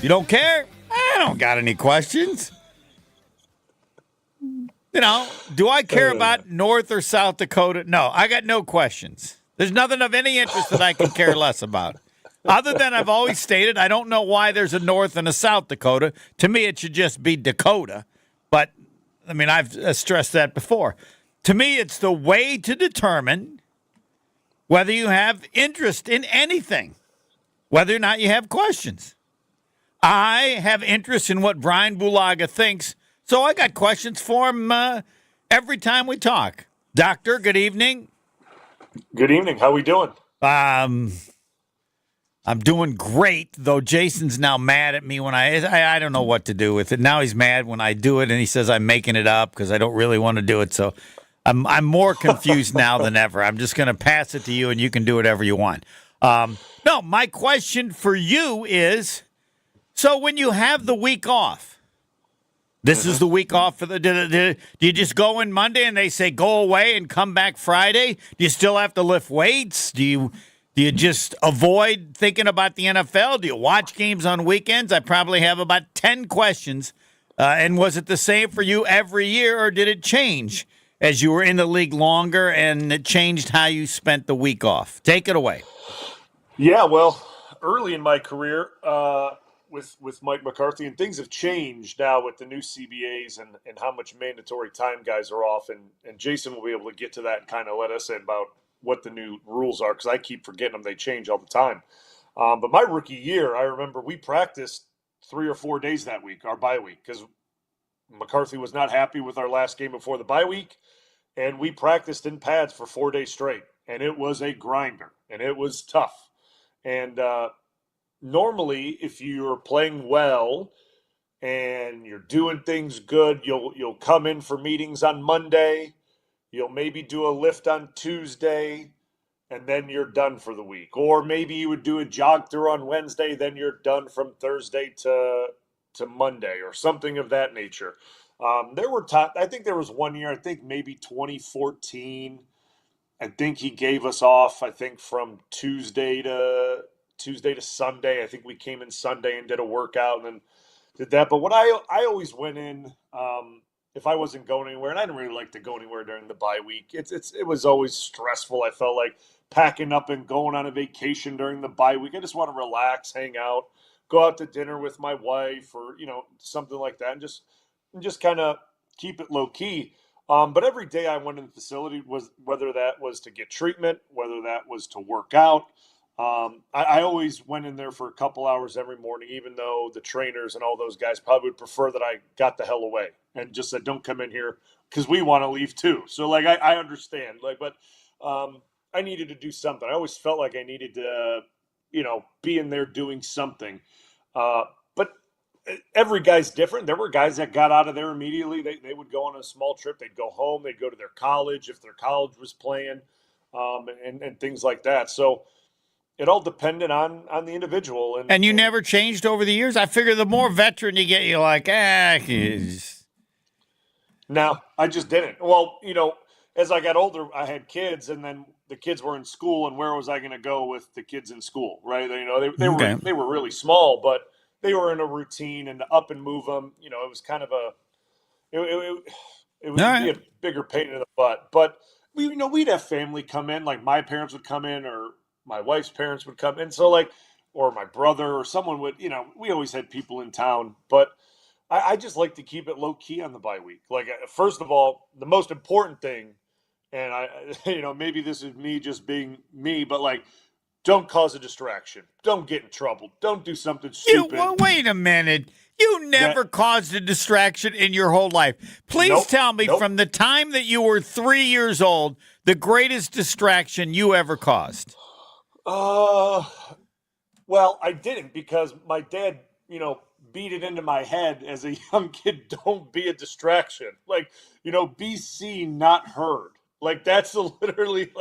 You don't care? I don't got any questions. Do I care about North or South Dakota? No, I got no questions. There's nothing of any interest that I can care less about. Other than I've always stated, I don't know why there's a North and a South Dakota. To me, it should just be Dakota. But, I've stressed that before. To me, it's the way to determine whether you have interest in anything, whether or not you have questions. I have interest in what Bryan Bulaga thinks, so I got questions for him every time we talk. Doctor, good evening. Good evening. How we doing? I'm doing great, though Jason's now mad at me when I don't know what to do with it. Now he's mad when I do it, and he says I'm making it up because I don't really want to do it. So I'm more confused now than ever. I'm just going to pass it to you, and you can do whatever you want. No, my question for you is, so when you have the week off, this is the week off for do you just go in Monday and they say go away and come back Friday? Do you still have to lift weights? Do you just avoid thinking about the NFL? Do you watch games on weekends? I probably have about 10 questions. And was it the same for you every year, or did it change as you were in the league longer and it changed how you spent the week off? Take it away. Yeah, well, early in my career with Mike McCarthy, and things have changed now with the new CBAs and how much mandatory time guys are off. And Jason will be able to get to that and kind of let us in about what the new rules are, because I keep forgetting them. They change all the time. But my rookie year, I remember we practiced 3 or 4 days that week, our bye week, because McCarthy was not happy with our last game before the bye week. And we practiced in pads for 4 days straight. And it was a grinder, and it was tough. And normally, if you're playing well and you're doing things good, you'll come in for meetings on Monday. You'll maybe do a lift on Tuesday, and then you're done for the week. Or maybe you would do a jog through on Wednesday, then you're done from Thursday to Monday, or something of that nature. I think there was one year, I think maybe 2014. I think he gave us off, I think, from Tuesday to Sunday. I think we came in Sunday and did a workout and then did that. But what I always went in, if I wasn't going anywhere, and I didn't really like to go anywhere during the bye week. It was always stressful. I felt like packing up and going on a vacation during the bye week. I just want to relax, hang out, go out to dinner with my wife, or something like that, and just kind of keep it low key. But every day I went in the facility, was whether that was to get treatment, whether that was to work out. I always went in there for a couple hours every morning, even though the trainers and all those guys probably would prefer that I got the hell away and just said, don't come in here because we want to leave too. So I understand, but I needed to do something. I always felt like I needed to, be in there doing something. But every guy's different. There were guys that got out of there immediately. They would go on a small trip. They'd go home. They'd go to their college if their college was playing, and things like that. So it all depended on the individual. And you never changed over the years? I figure the more veteran you get, you're like, No, I just didn't. Well, as I got older, I had kids, and then the kids were in school, and where was I going to go with the kids in school, right? They were really small, but they were in a routine, and to up and move them, it was kind of it would be a bigger pain in the butt. But we'd have family come in, like my parents would come in, or my wife's parents would come in. So or my brother or someone would, we always had people in town, but I just like to keep it low key on the bye week. First of all, the most important thing, and maybe this is me just being me, but don't cause a distraction. Don't get in trouble. Don't do something stupid. Wait a minute. You never caused a distraction in your whole life. Please tell me from the time that you were 3 years old, the greatest distraction you ever caused. Well, I didn't, because my dad, beat it into my head as a young kid. Don't be a distraction. Be seen, not heard. That's literally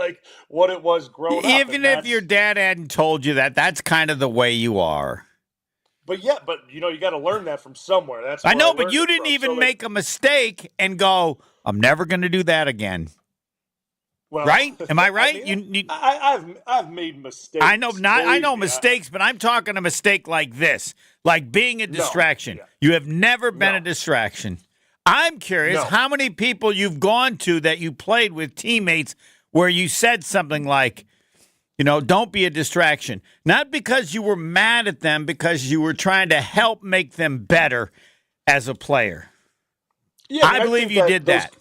what it was growing up. Even if your dad hadn't told you that, that's kind of the way you are. But yeah, you got to learn that from somewhere. That's I know, but you didn't even make a mistake and go, I'm never going to do that again. Well, right? Am I right? I mean, I've made mistakes. I know Believe me. mistakes, but I'm talking a mistake like this, like being a No, distraction. yeah, You have never been a no, distraction. I'm curious no. how many people you've gone to that you played with teammates where you said something like, don't be a distraction. Not because you were mad at them, because you were trying to help make them better as a player. Yeah, I I believe think you did that.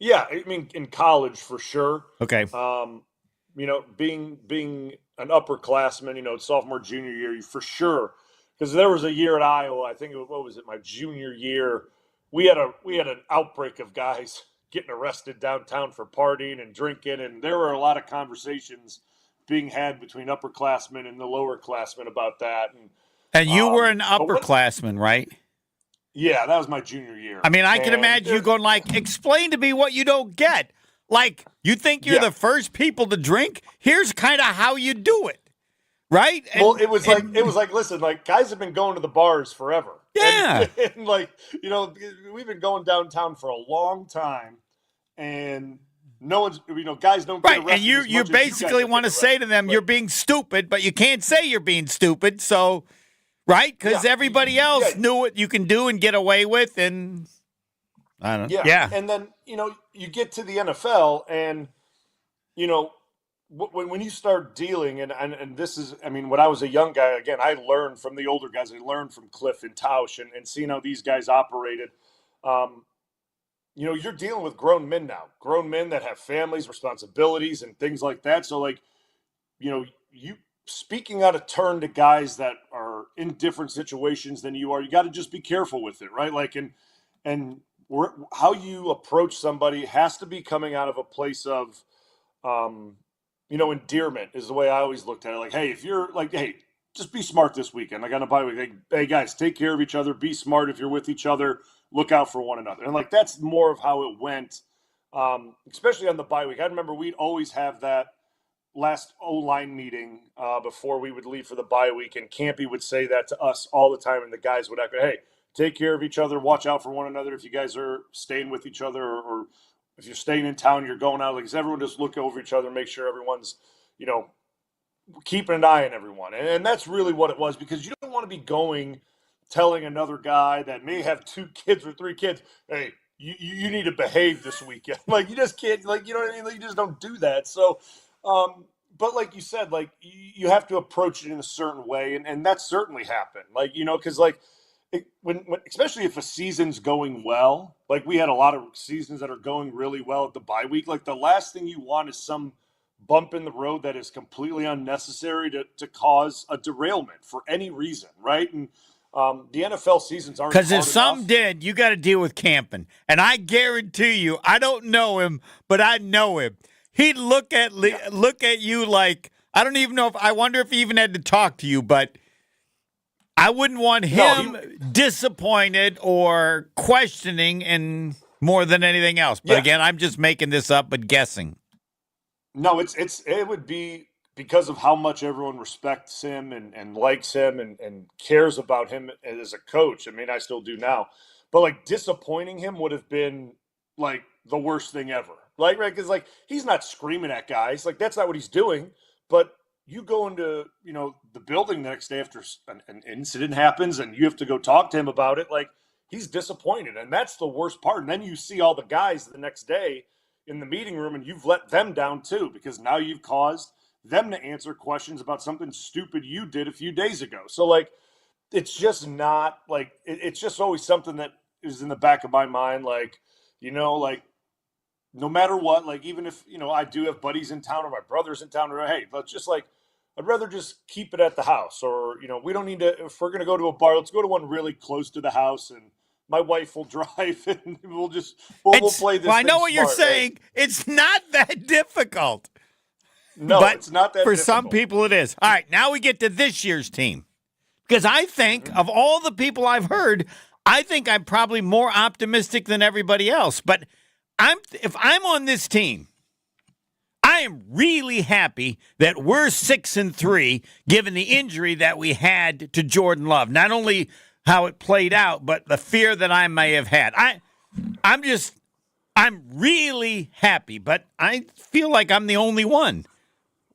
Yeah, I mean, in college for sure. Okay. Being an upperclassman, sophomore, junior year, you for sure. Because there was a year at Iowa, I think what was it, my junior year, we had an outbreak of guys getting arrested downtown for partying and drinking, and there were a lot of conversations being had between upperclassmen and the lower classmen about that. And you were an But what? upperclassman, right? Yeah, that was my junior year, I mean, I can and imagine you going like, explain to me what you don't get. Like, you think you're yeah. the first people to drink? Here's kind of how you do it, right? Well, it was like listen, like guys have been going to the bars forever. Yeah. And like, we've been going downtown for a long time, and no one's guys don't get Right, arrested. and you as much as you basically guys want to get say to arrested. them, Like, you're being stupid, but you can't say you're being stupid, so, right? Because yeah, everybody else yeah, knew what you can do and get away with, and I don't know. yeah. Yeah. And then you get to the NFL, and you know when you start dealing, and this is, I mean, when I was a young guy, again, I learned from the older guys. I learned from Cliff and Tausch, and seeing how these guys operated. Um, you're dealing with grown men now, grown men that have families, responsibilities, and things like that. So, like, you speaking out of turn to guys that are in different situations than you are, you got to just be careful with it, right? Like, and how you approach somebody has to be coming out of a place of, endearment is the way I always looked at it. Like, hey, if you're like, hey, just be smart this weekend. Like on a bye week, like, hey guys, take care of each other. Be smart if you're with each other. Look out for one another. And like that's more of how it went, especially on the bye week. I remember we'd always have that last O-line meeting before we would leave for the bye week, and Campy would say that to us all the time, and the guys would act, hey, take care of each other, watch out for one another if you guys are staying with each other, or if you're staying in town, you're going out. Like, everyone just look over each other, make sure everyone's, keeping an eye on everyone. And that's really what it was, because you don't want to be telling another guy that may have 2 kids or 3 kids, hey, you need to behave this weekend. Like, you just can't, like, you know what I mean? Like, you just don't do that. So, but like you said, like, you have to approach it in a certain way. And that certainly happened. Like, because like, when especially if a season's going well, like we had a lot of seasons that are going really well at the bye week, like the last thing you want is some bump in the road that is completely unnecessary to cause a derailment for any reason, right? And the NFL seasons aren't, because if hard some enough. did, you got to deal with Camping. And I guarantee you, I don't know him, but I know him. He'd look at you like, I don't even know I wonder if he even had to talk to you, but I wouldn't want him disappointed or questioning and more than anything else. But again, I'm just making this up, but guessing. No, it would be because of how much everyone respects him and likes him and cares about him as a coach. I mean, I still do now, but like disappointing him would have been like the worst thing ever. Like, right? Because like he's not screaming at guys, like that's not what he's doing. But you go into the building the next day after an incident happens, and you have to go talk to him about it. Like, he's disappointed, and that's the worst part. And then you see all the guys the next day in the meeting room, and you've let them down too, because now you've caused them to answer questions about something stupid you did a few days ago. So like, it's just not like it's just always something that is in the back of my mind. Like, like no matter what, like even if I do have buddies in town or my brother's in town, or hey, let's just like, I'd rather just keep it at the house, or we don't need to. If we're gonna go to a bar, let's go to one really close to the house, and my wife will drive, and we'll play this. Well, I know thing what you're smart, saying. right? It's not that difficult. No, but it's not that for difficult. some people it is. All right, now we get to this year's team. Because I think of all the people I've heard, I think I'm probably more optimistic than everybody else. But if I'm on this team, I am really happy that we're 6-3, given the injury that we had to Jordan Love. Not only how it played out, but the fear that I may have had. I'm I'm really happy, but I feel like I'm the only one.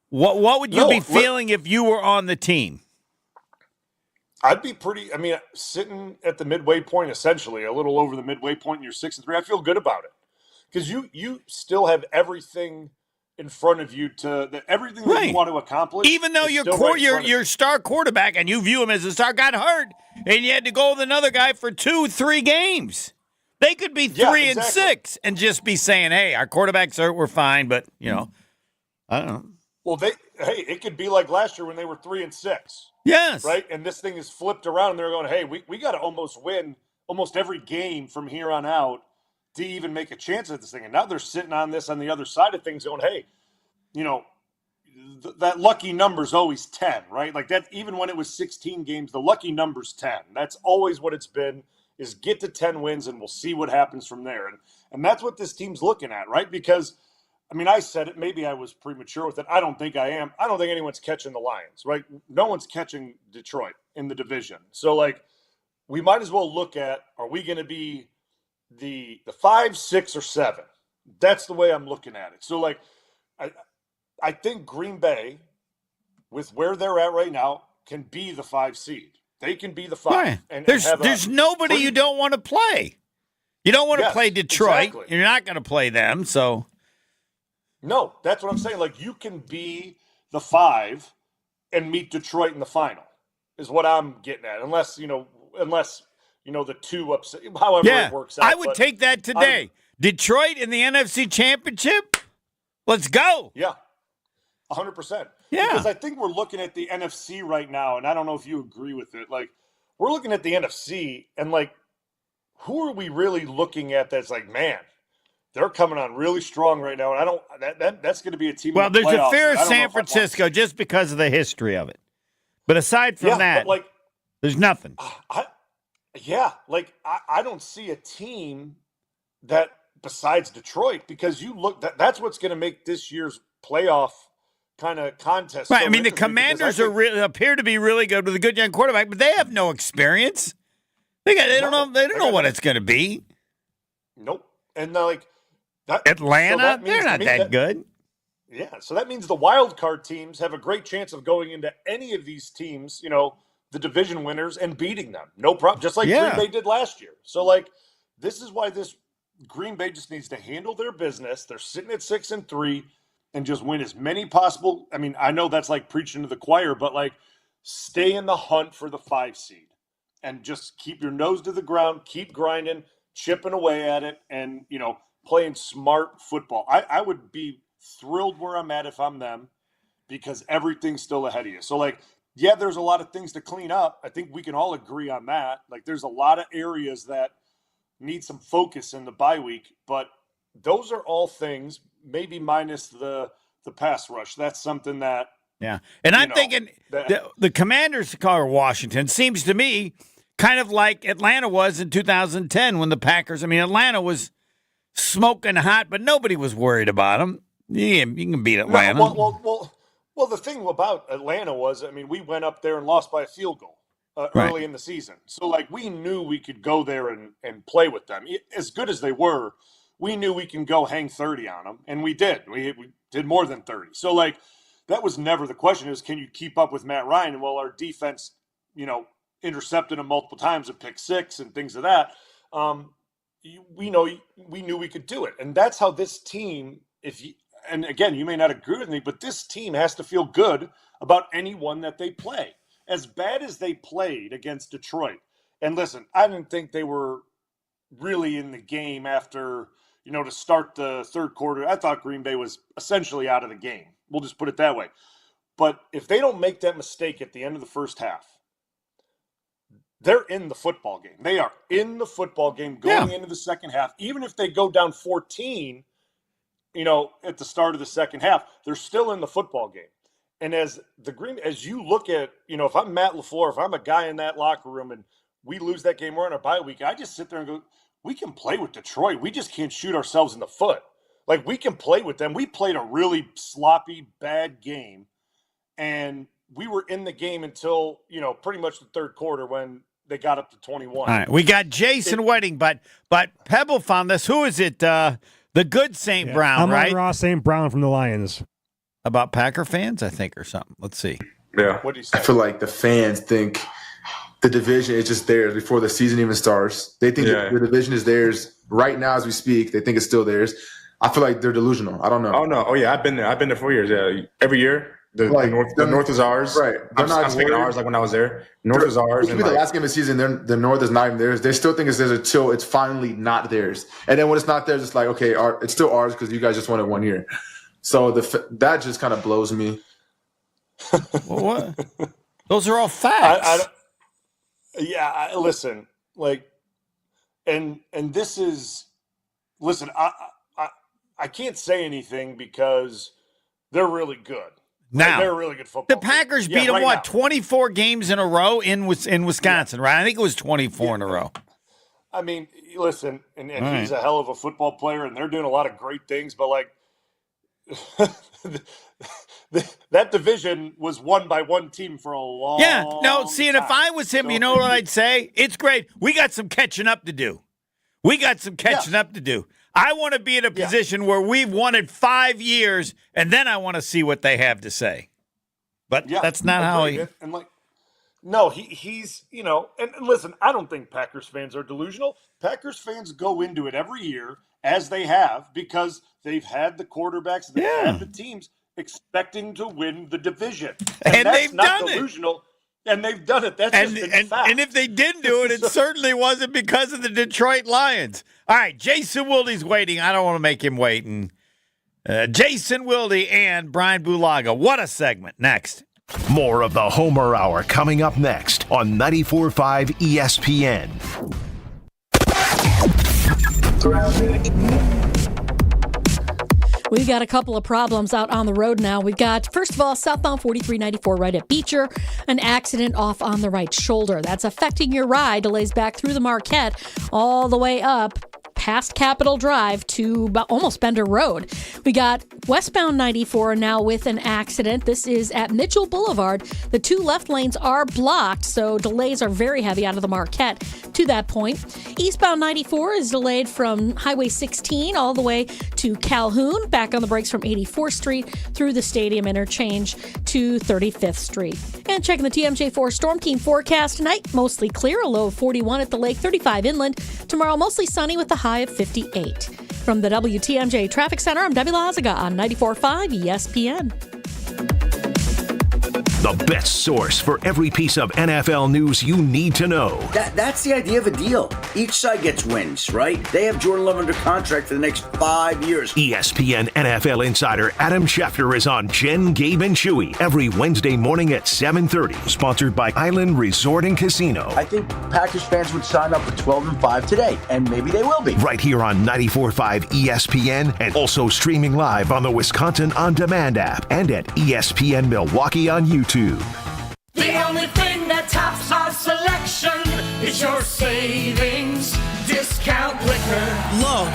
What would you be feeling if you were on the team? I'd be pretty. I mean, sitting at the midway point, essentially a little over the midway point, and you're 6-3. I feel good about it because you still have everything in front of you everything that you want to accomplish. Even though your star quarterback, and you view him as a star, got hurt, and you had to go with another guy for 2-3 games. They could be 3-6 and just be saying, "Hey, our quarterback's hurt. We're fine," but I don't know. Well, it could be like last year when they were 3-6. Yes. Right? And this thing is flipped around and they're going, hey, we got to almost win almost every game from here on out to even make a chance at this thing. And now they're sitting on this on the other side of things going, hey, that lucky number's always 10, right? Like that, even when it was 16 games, the lucky number's 10. That's always what it's been, is get to 10 wins and we'll see what happens from there. And that's what this team's looking at, right? Because I mean, I said it. Maybe I was premature with it. I don't think I am. I don't think anyone's catching the Lions, right? No one's catching Detroit in the division. So, we might as well look at, are we going to be the 5, 6, or 7? That's the way I'm looking at it. So, I think Green Bay, with where they're at right now, can be the 5 seed. They can be the 5. Right. And there's nobody you don't want to play. You don't want to play Detroit. Exactly. You're not going to play them, so... No, that's what I'm saying. You can be the 5 and meet Detroit in the final is what I'm getting at. Unless, the 2 upset, however it works out. I would take that today. Detroit in the NFC Championship? Let's go. Yeah, 100%. Yeah. Because I think we're looking at the NFC right now, and I don't know if you agree with it. We're looking at the NFC, and, who are we really looking at that's man, they're coming on really strong right now, and I don't. That's going to be a team. Well, there's a fear of San Francisco just because of the history of it, but aside from that, there's nothing. I don't see a team that besides Detroit, because you look. That's what's going to make this year's playoff kind of contest. Right. So I mean, the Commanders appear to be really good with a good young quarterback, but they have no experience. They don't know what it's going to be. Nope. And Atlanta, they're not that good. Yeah, so that means the wild card teams have a great chance of going into any of these teams, the division winners, and beating them. No problem. Just like Green Bay did last year. So, this is why this Green Bay just needs to handle their business. They're sitting at 6-3 and just win as many possible. I mean, I know that's preaching to the choir, but stay in the hunt for the 5 seed and just keep your nose to the ground, keep grinding, chipping away at it, and, playing smart football. I would be thrilled where I'm at if I'm them, because everything's still ahead of you. So, there's a lot of things to clean up. I think we can all agree on that. There's a lot of areas that need some focus in the bye week, but those are all things, maybe minus the pass rush. That's something that... Yeah, and I'm thinking the Commanders or Washington seems to me kind of like Atlanta was in 2010 when the Packers... I mean, Atlanta was smoking hot, but nobody was worried about them. Yeah, you can beat Atlanta. Well, the thing about Atlanta was, I mean, we went up there and lost by a field goal early in the season. So, we knew we could go there and play with them. As good as they were, we knew we can go hang 30 on them, and we did. We did more than 30. So, that was never the question. Is, can you keep up with Matt Ryan? And our defense, intercepted him multiple times, a pick 6 and things of that. We knew we could do it. And that's how this team, and again, you may not agree with me, but this team has to feel good about anyone that they play. As bad as they played against Detroit, and listen, I didn't think they were really in the game after, to start the third quarter. I thought Green Bay was essentially out of the game. We'll just put it that way. But if they don't make that mistake at the end of the first half, they're in the football game. They are in the football game going into the second half. Even if they go down 14, at the start of the second half, they're still in the football game. And as you look at, if I'm Matt LaFleur, if I'm a guy in that locker room and we lose that game, we're on a bye week, I just sit there and go, we can play with Detroit. We just can't shoot ourselves in the foot. We can play with them. We played a really sloppy, bad game. And we were in the game until, pretty much the third quarter when they got up to 21. All right, we got Jason waiting, but Pebble found this. Who is it? The good St. Brown, right? Ross St. Brown from the Lions. About Packer fans, I think, or something. Let's see. Yeah. What do you say? I feel like the fans think the division is just theirs before the season even starts. They think the division is theirs right now as we speak. They think it's still theirs. I feel like they're delusional. I don't know. Oh, no. Oh, yeah. I've been there 4 years. Yeah. Every year. The North is ours. Right. I'm speaking ours like when I was there. North is ours. It could be the last game of the season. The North is not even theirs. They still think it's theirs until it's finally not theirs. And then when it's not theirs, it's like, okay, it's still ours because you guys just won it 1 year. So that just kind of blows me. Well, what? Those are all facts. Listen, like, and this is, listen, I can't say anything because they're really good. Now, they're a really good football the Packers beat them, 24 games in a row in Wisconsin, right? I think it was 24 in a row. I mean, listen, and he's a hell of a football player, and they're doing a lot of great things, but, like, that division was won by one team for a long time. And if I was him, you know what I'd say? It's great. We got some catching up to do. I want to be in a position where we've won it 5 years, and then I want to see what they have to say. But that's not how he... And like, no, he's, you know, and listen, I don't think Packers fans are delusional. Packers fans go into it every year, as they have, because they've had the quarterbacks, they've had the teams expecting to win the division. And that's they've not done delusional. And they've done it. That's just fact. And if they didn't do it, it certainly wasn't because of the Detroit Lions. All right, Jason Wilde's waiting. I don't want to make him wait. And Jason Wilde and Bryan Bulaga. What a segment. Next. More of the Homer Hour coming up next on 94.5 ESPN. We've got a couple of problems out on the road now. We've got, first of all, southbound 4394 right at Beecher, an accident off on the right shoulder. That's affecting your ride. Delays back through the Marquette all the way up past Capitol Drive to almost Bender Road. We got westbound 94 now with an accident. This is at Mitchell Boulevard. The two left lanes are blocked, so delays are very heavy out of the Marquette to that point. Eastbound 94 is delayed from Highway 16 all the way to Calhoun, back on the brakes from 84th Street through the Stadium Interchange to 35th Street. And checking the TMJ4 Storm Team forecast tonight, mostly clear, a low of 41 at the lake, 35 inland. Tomorrow, mostly sunny with a high of 58. From the WTMJ Traffic Center, I'm Debbie Lazaga on 94.5 ESPN. The best source for every piece of NFL news you need to know. That's the idea of a deal. Each side gets wins, right? They have Jordan Love under contract for the next 5 years. ESPN NFL insider Adam Schefter is on Jen, Gabe, and Chewy every Wednesday morning at 7:30. Sponsored by Island Resort and Casino. I think Packers fans would sign up for 12-5 today, and maybe they will be. Right here on 94.5 ESPN, and also streaming live on the Wisconsin On Demand app and at ESPN Milwaukee on YouTube. The only thing that tops our selection is your savings discount liquor. Lowe,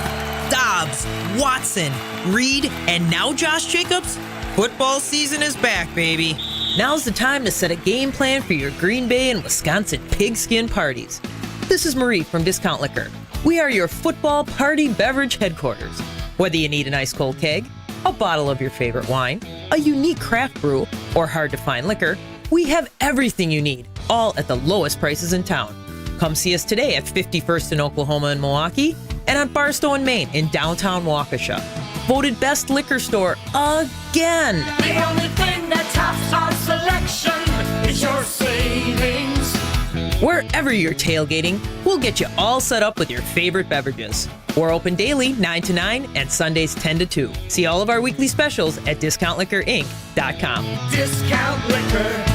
Dobbs, Watson, Reed, and now Josh Jacobs? Football season is back, baby. Now's the time to set a game plan for your Green Bay and Wisconsin pigskin parties. This is Marie from Discount Liquor. We are your football party beverage headquarters. Whether you need an ice cold keg, a bottle of your favorite wine, a unique craft brew, or hard-to-find liquor, we have everything you need, all at the lowest prices in town. Come see us today at 51st in Oklahoma and Milwaukee, and on Barstow and Maine in downtown Waukesha. Voted best liquor store again. The only thing that tops our selection is your savings. Wherever you're tailgating, we'll get you all set up with your favorite beverages. We're open daily 9 to 9 and Sundays 10 to 2. See all of our weekly specials at DiscountLiquorInc.com. Discount Liquor.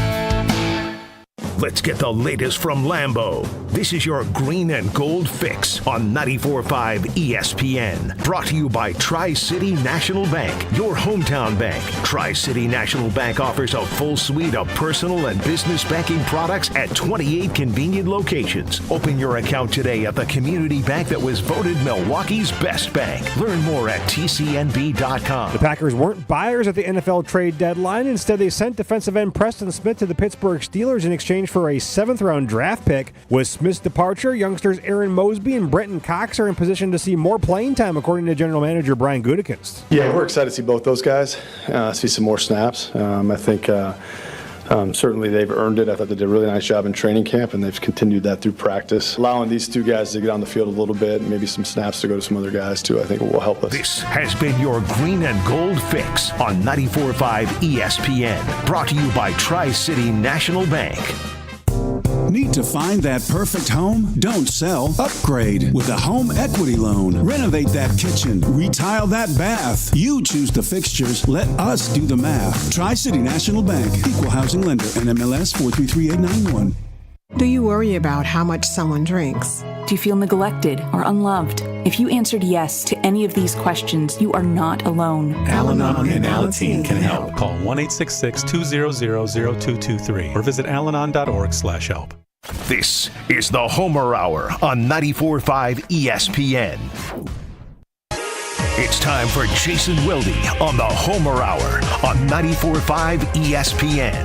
Let's get the latest from Lambeau. This is your green and gold fix on 94.5 ESPN. Brought to you by Tri-City National Bank, your hometown bank. Tri-City National Bank offers a full suite of personal and business banking products at 28 convenient locations. Open your account today at the community bank that was voted Milwaukee's best bank. Learn more at tcnb.com. The Packers weren't buyers at the NFL trade deadline. Instead, they sent defensive end Preston Smith to the Pittsburgh Steelers in exchange exchange for a 7th-round draft pick. With Smith's departure, youngsters Aaron Mosby and Brenton Cox are in position to see more playing time, according to general manager Brian Gutekunst. Yeah, we're excited to see both those guys, see some more snaps. I think certainly they've earned it. I thought they did a really nice job in training camp, and they've continued that through practice. Allowing these two guys to get on the field a little bit, maybe some snaps to go to some other guys too, I think will help us. This has been your Green and Gold Fix on 94.5 ESPN, brought to you by Tri-City National Bank. Need to find that perfect home? Don't sell. Upgrade with a home equity loan. Renovate that kitchen. Retile that bath. You choose the fixtures. Let us do the math. Tri-City National Bank. Equal housing lender. NMLS 433891. Do you worry about how much someone drinks? Do you feel neglected or unloved? If you answered yes to any of these questions, you are not alone. Al-Anon and Alateen can help. Call 1-866-200-0223 or visit alanon.org/help. This is the Homer Hour on 94.5 ESPN. It's time for Jason Wilde on the Homer Hour on 94.5 ESPN.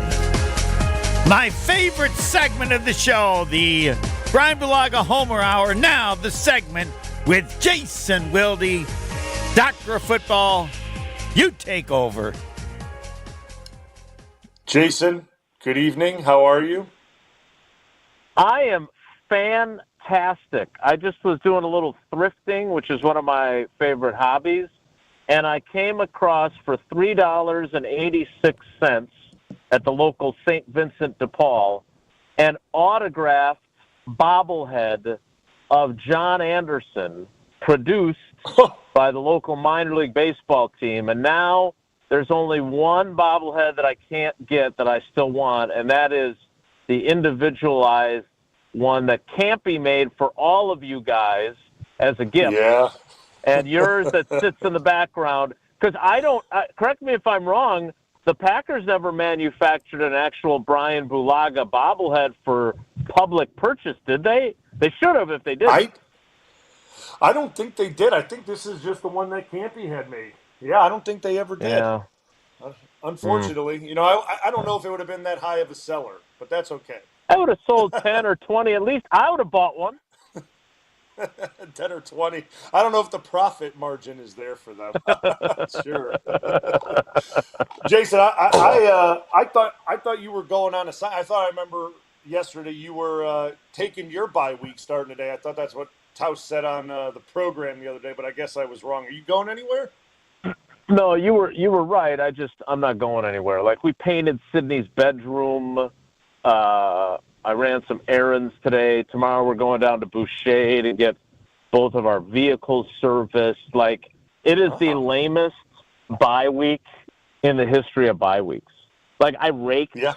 My favorite segment of the show, the Bryan Bulaga Homer Hour. Now the segment with Jason Wilde, Doctor of Football. You take over. Jason, good evening. How are you? I am fantastic. I just was doing a little thrifting, which is one of my favorite hobbies, and I came across for $3.86 at the local St. Vincent de Paul an autographed bobblehead of John Anderson produced by the local minor league baseball team. And now there's only one bobblehead that I can't get that I still want, and that is the individualized one that can't be made for all of you guys as a gift. Yeah. And yours that sits in the background. Because correct me if I'm wrong, the Packers never manufactured an actual Bryan Bulaga bobblehead for public purchase, did they? They should have if they did. I don't think they did. I think this is just the one that Campy had made. Yeah, I don't think they ever did. Yeah. Unfortunately, I don't know if it would have been that high of a seller, but that's okay. I would have sold 10 or 20 at least. I would have bought one. 10 or 20. I don't know if the profit margin is there for them. Sure. Jason, I thought you were going on a side. I remember yesterday you were taking your bye week starting today. I thought that's what Taus said on the program the other day, but I guess I was wrong. Are you going anywhere? No, you were right. I'm not going anywhere. Like, we painted Sydney's bedroom. I ran some errands today. Tomorrow we're going down to Boucher to get both of our vehicles serviced. Like, it is the lamest bye week in the history of bye weeks. Like, I raked. Yeah.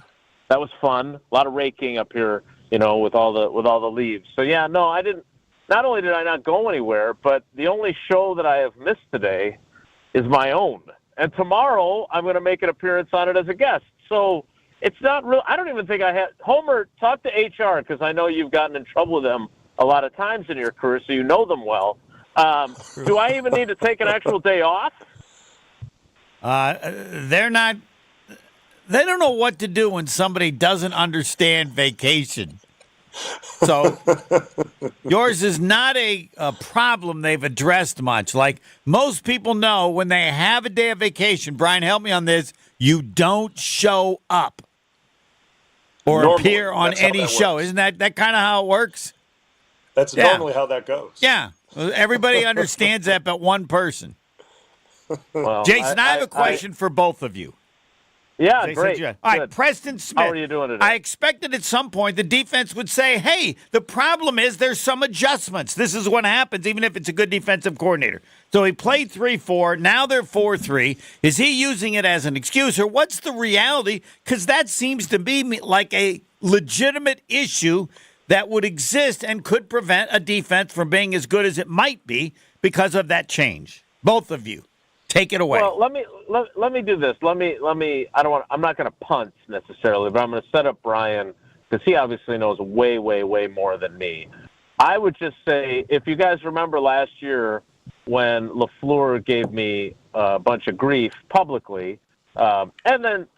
That was fun. A lot of raking up here, with all the leaves. So yeah, no, I didn't. Not only did I not go anywhere, but the only show that I have missed today is my own. And tomorrow I'm going to make an appearance on it as a guest. So it's not real. I don't even think I had. Homer, talk to HR, because I know you've gotten in trouble with them a lot of times in your career, so you know them well. Do I even need to take an actual day off? They're not. They don't know what to do when somebody doesn't understand vacation. So yours is not a problem they've addressed much. Like most people know, when they have a day of vacation, Brian, help me on this, you don't show up or Normally, appear on any show. Works. Isn't that kind of how it works? That's normally how that goes. Yeah. Everybody understands that but one person. Well, Jason, I have a question for both of you. Yeah, Jason, great. All right, Preston Smith. How are you doing today? I expected at some point the defense would say, hey, the problem is there's some adjustments. This is what happens, even if it's a good defensive coordinator. So he played 3-4. Now they're 4-3. Is he using it as an excuse, or what's the reality? Because that seems to be like a legitimate issue that would exist and could prevent a defense from being as good as it might be because of that change. Both of you. Take it away. Well, let me do this. I'm not going to punt necessarily, but I'm going to set up Bryan because he obviously knows way, way, way more than me. I would just say, if you guys remember last year when LaFleur gave me a bunch of grief publicly, and then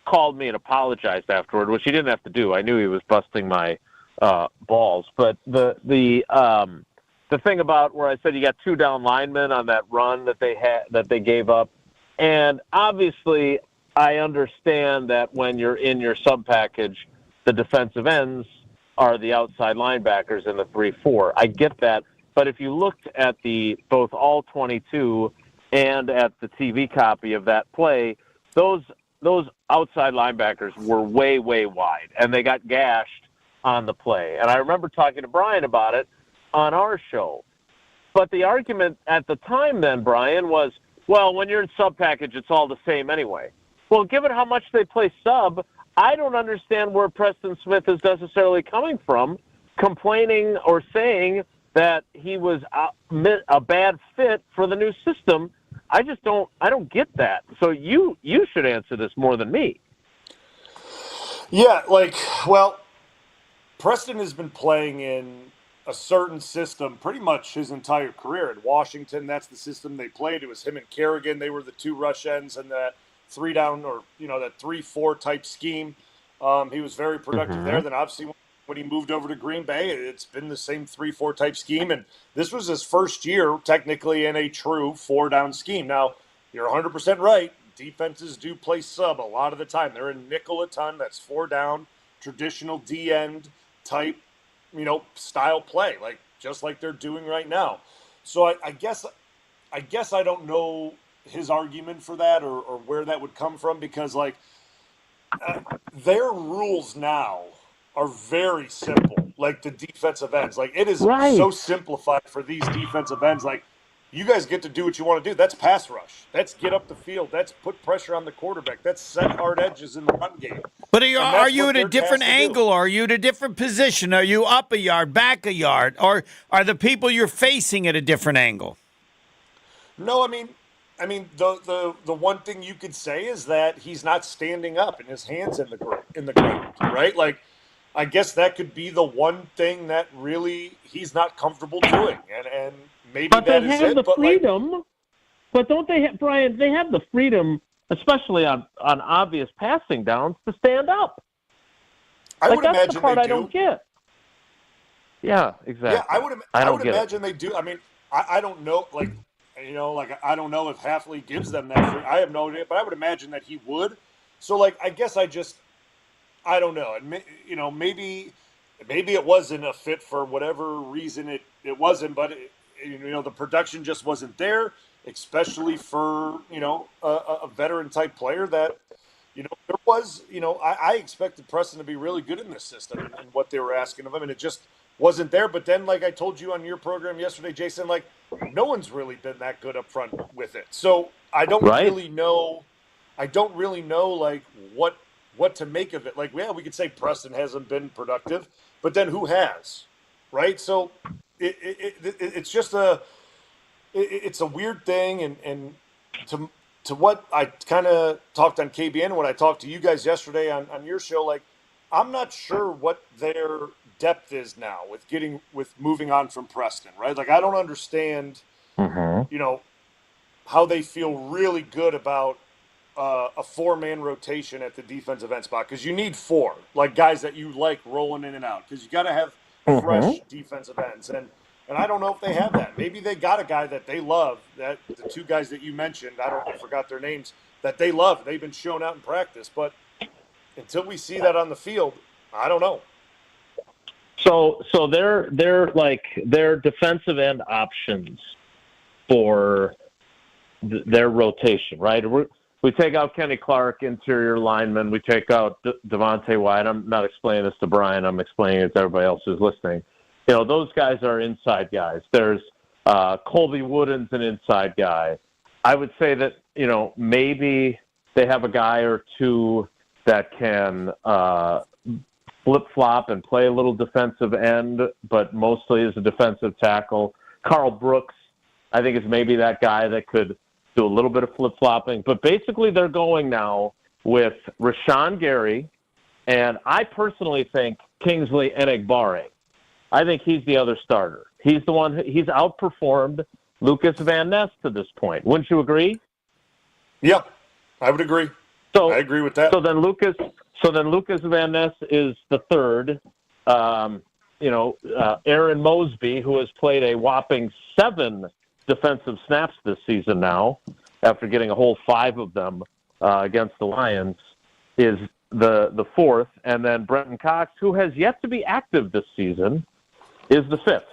called me and apologized afterward, which he didn't have to do. I knew he was busting my balls. But the thing about where I said you got 2 down linemen on that run that they gave up, and obviously I understand that when you're in your sub package, the defensive ends are the outside linebackers in the 3-4. I get that. But if you looked at both all 22 and at the TV copy of that play, those outside linebackers were way, way wide, and they got gashed on the play. And I remember talking to Bryan about it on our show. But the argument at the time then, Bryan, was, well, when you're in sub package, it's all the same anyway. Well, given how much they play sub, I don't understand where Preston Smith is necessarily coming from, complaining or saying that he was a bad fit for the new system. I don't get that. So you should answer this more than me. Yeah, Preston has been playing in a certain system pretty much his entire career. In Washington, that's the system they played. It was him and Kerrigan. They were the 2 rush ends and that 3 down or, that 3-4 type scheme. He was very productive there. Then obviously when he moved over to Green Bay, it's been the same 3-4 type scheme. And this was his first year technically in a true 4-down scheme. Now, you're 100% right. Defenses do play sub a lot of the time. They're in nickel a ton. That's 4 down, traditional D-end type, style play, just like they're doing right now. So I guess I don't know his argument for that or where that would come from, because their rules now are very simple. Like the defensive ends, it is so simplified for these defensive ends. You guys get to do what you want to do. That's pass rush. That's get up the field. That's put pressure on the quarterback. That's set hard edges in the run game. But are you at a different angle? Are you at a different position? Are you up a yard, back a yard? Or are the people you're facing at a different angle? No, I mean, the one thing you could say is that he's not standing up and his hands in the ground, right? I guess that could be the one thing that really he's not comfortable doing, and maybe but that they is have it. The but freedom. But don't they have, Bryan? They have the freedom, especially on obvious passing downs, to stand up. I would that's imagine the part they I don't get. Yeah, exactly. Yeah, I would imagine they do. I mean, I don't know, I don't know if Hafley gives them that free. I have no idea, but I would imagine that he would. So, I guess I don't know. And, maybe it wasn't a fit for whatever reason it wasn't, but, the production just wasn't there, especially for, a veteran-type player that, there was, I expected Preston to be really good in this system and what they were asking of him, and it just wasn't there. But then, like I told you on your program yesterday, Jason, no one's really been that good up front with it. So I don't really know. I don't really know, what to make of it. We could say Preston hasn't been productive, but then who has, right? So it's just it's a weird thing, and to what I kind of talked on KBN, when I talked to you guys yesterday on your show, I'm not sure what their depth is now with moving on from Preston, right? I don't understand, how they feel really good about a 4-man rotation at the defensive end spot, because you need 4 guys that you like rolling in and out, because you got to have fresh defensive ends, and I don't know if they have that. Maybe they got a guy that they love, that the 2 guys that you mentioned, I forgot their names, that they love. They've been shown out in practice, but until we see that on the field, I don't know. So they're their defensive end options for their rotation, right? We take out Kenny Clark, interior lineman. We take out Devontae White. I'm not explaining this to Bryan. I'm explaining it to everybody else who's listening. Those guys are inside guys. There's Colby Wooden's an inside guy. I would say that, maybe they have a guy or 2 that can flip-flop and play a little defensive end, but mostly as a defensive tackle. Carl Brooks, I think, is maybe that guy that could do a little bit of flip-flopping. But basically they're going now with Rashawn Gary, and I personally think Kingsley Enagbare. I think he's the other starter. He's the one. He's outperformed Lucas Van Ness to this point. Wouldn't you agree? Yep, I would agree. So I agree with that. So then Lucas Van Ness is the third. Aaron Mosby, who has played a whopping 7 defensive snaps this season now, after getting a whole 5 of them against the Lions, is the fourth. And then Brenton Cox, who has yet to be active this season, is the fifth.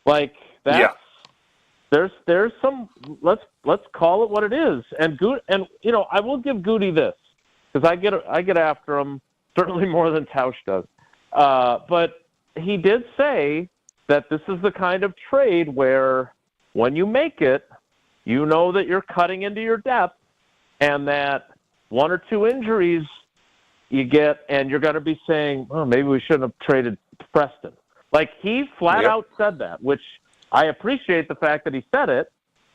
Like, that's, there's some, let's call it what it is. And I will give Goody this, because I get after him certainly more than Tausch does. But he did say that this is the kind of trade where when you make it, you know that you're cutting into your depth, and that 1 or 2 injuries you get, and you're going to be saying, oh, maybe we shouldn't have traded Preston. Like, he flat out said that, which I appreciate the fact that he said it,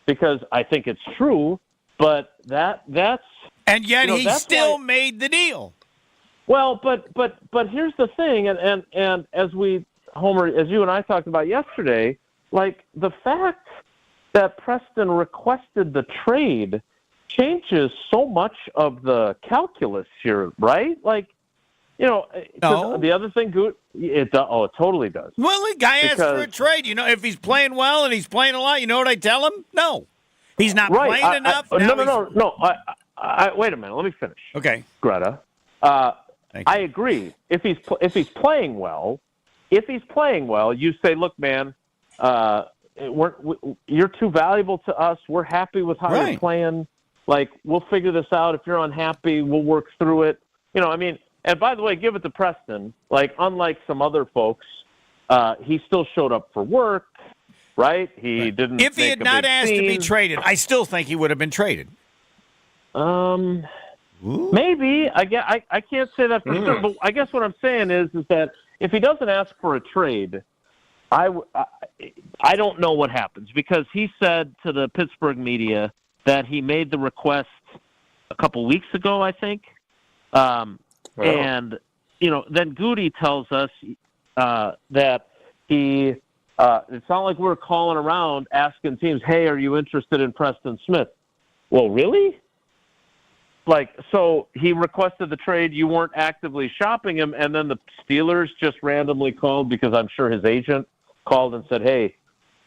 because I think it's true, but that's... And yet he still made the deal. Well, but here's the thing, and as Homer, as you and I talked about yesterday, like, the fact that Preston requested the trade changes so much of the calculus here, right? Like, No. The other thing, it totally does. Well, the guy asked for a trade. If he's playing well and he's playing a lot, you know what I tell him? No. He's not playing enough. No. Wait a minute. Let me finish. Okay. Greta. I agree. If he's playing well, you say, look, man, you're too valuable to us. We're happy with how you're playing. Like, we'll figure this out. If you're unhappy, we'll work through it. And by the way, give it to Preston. Like, unlike some other folks, he still showed up for work, right? He didn't. If he had not asked to be traded, I still think he would have been traded. Maybe. I can't say that for sure. But I guess what I'm saying is that if he doesn't ask for a trade, I don't know what happens, because he said to the Pittsburgh media that he made the request a couple weeks ago, I think. And, then Goody tells us that he it's not like we're calling around asking teams, hey, are you interested in Preston Smith? Well, really? Like, so he requested the trade, you weren't actively shopping him, and then the Steelers just randomly called, because I'm sure his agent called and said, hey,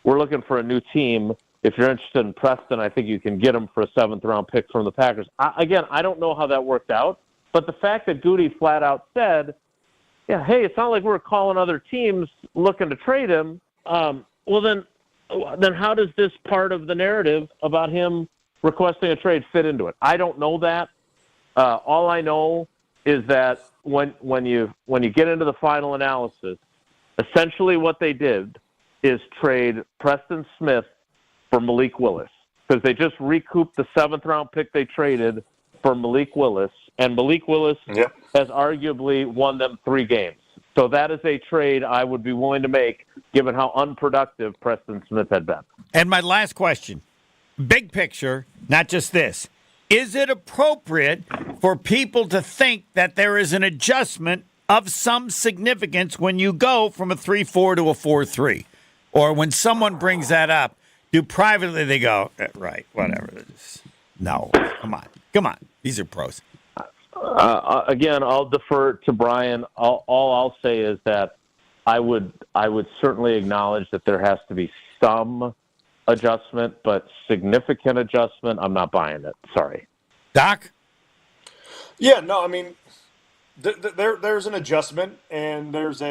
we're looking for a new team. If you're interested in Preston, I think you can get him for a 7th-round pick from the Packers. I don't know how that worked out, but the fact that Goody flat out said, yeah, hey, it's not like we're calling other teams looking to trade him. Well, then how does this part of the narrative about him requesting a trade fit into it? I don't know that. All I know is that when you get into the final analysis, essentially what they did is trade Preston Smith for Malik Willis, because they just recouped the 7th-round pick they traded for Malik Willis, and Malik Willis has arguably won them 3 games. So that is a trade I would be willing to make, given how unproductive Preston Smith had been. And my last question, big picture, not just this. Is it appropriate for people to think that there is an adjustment of some significance when you go from a 3-4 to a 4-3? Or when someone brings that up, do privately they go, right, whatever. No, come on. These are pros. Again, I'll defer to Bryan. All I'll say is that I would certainly acknowledge that there has to be some adjustment, but significant adjustment, I'm not buying it. Sorry. Doc? Yeah, no, I mean, there's an adjustment, and there's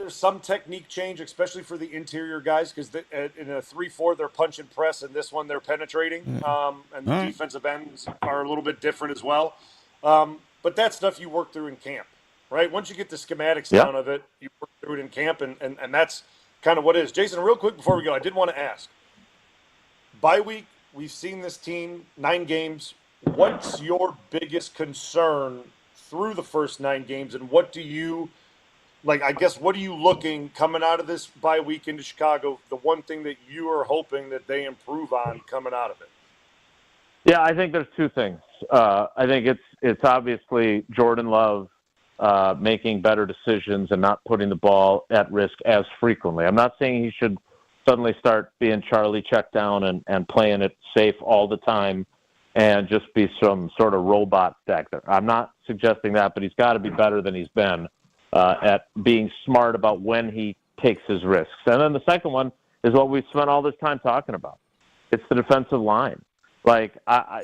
some technique change, especially for the interior guys, because in a 3-4 they're punch and press, and this one they're penetrating, and the defensive ends are a little bit different as well. But that stuff you work through in camp, right? Once you get the schematics down of it, you work through it in camp, and that's kind of what it is. Jason, real quick before we go, I did want to ask. Bye week, we've seen this team, 9 games. What's your biggest concern through the first 9 games, and what do you – what are you looking coming out of this bye week into Chicago, the one thing that you are hoping that they improve on coming out of it? Yeah, I think there's 2 things. I think it's obviously Jordan Love making better decisions and not putting the ball at risk as frequently. I'm not saying he should suddenly start being Charlie check down and playing it safe all the time and just be some sort of robot back there. I'm not suggesting that, but he's got to be better than he's been at being smart about when he takes his risks. And then the second one is what we've spent all this time talking about. It's the defensive line. Like,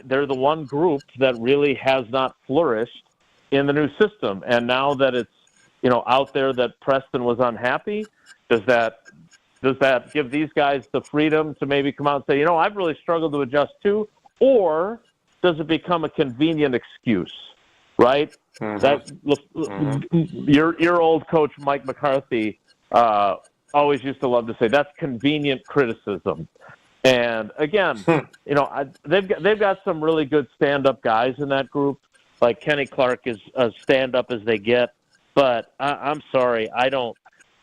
they're the one group that really has not flourished in the new system. And now that it's, out there that Preston was unhappy, does that give these guys the freedom to maybe come out and say, I've really struggled to adjust too? Or does it become a convenient excuse, right? Mm-hmm. Your old coach, Mike McCarthy, always used to love to say, that's convenient criticism. And again, they've got some really good stand-up guys in that group. Like Kenny Clark is as stand-up as they get. But I'm sorry,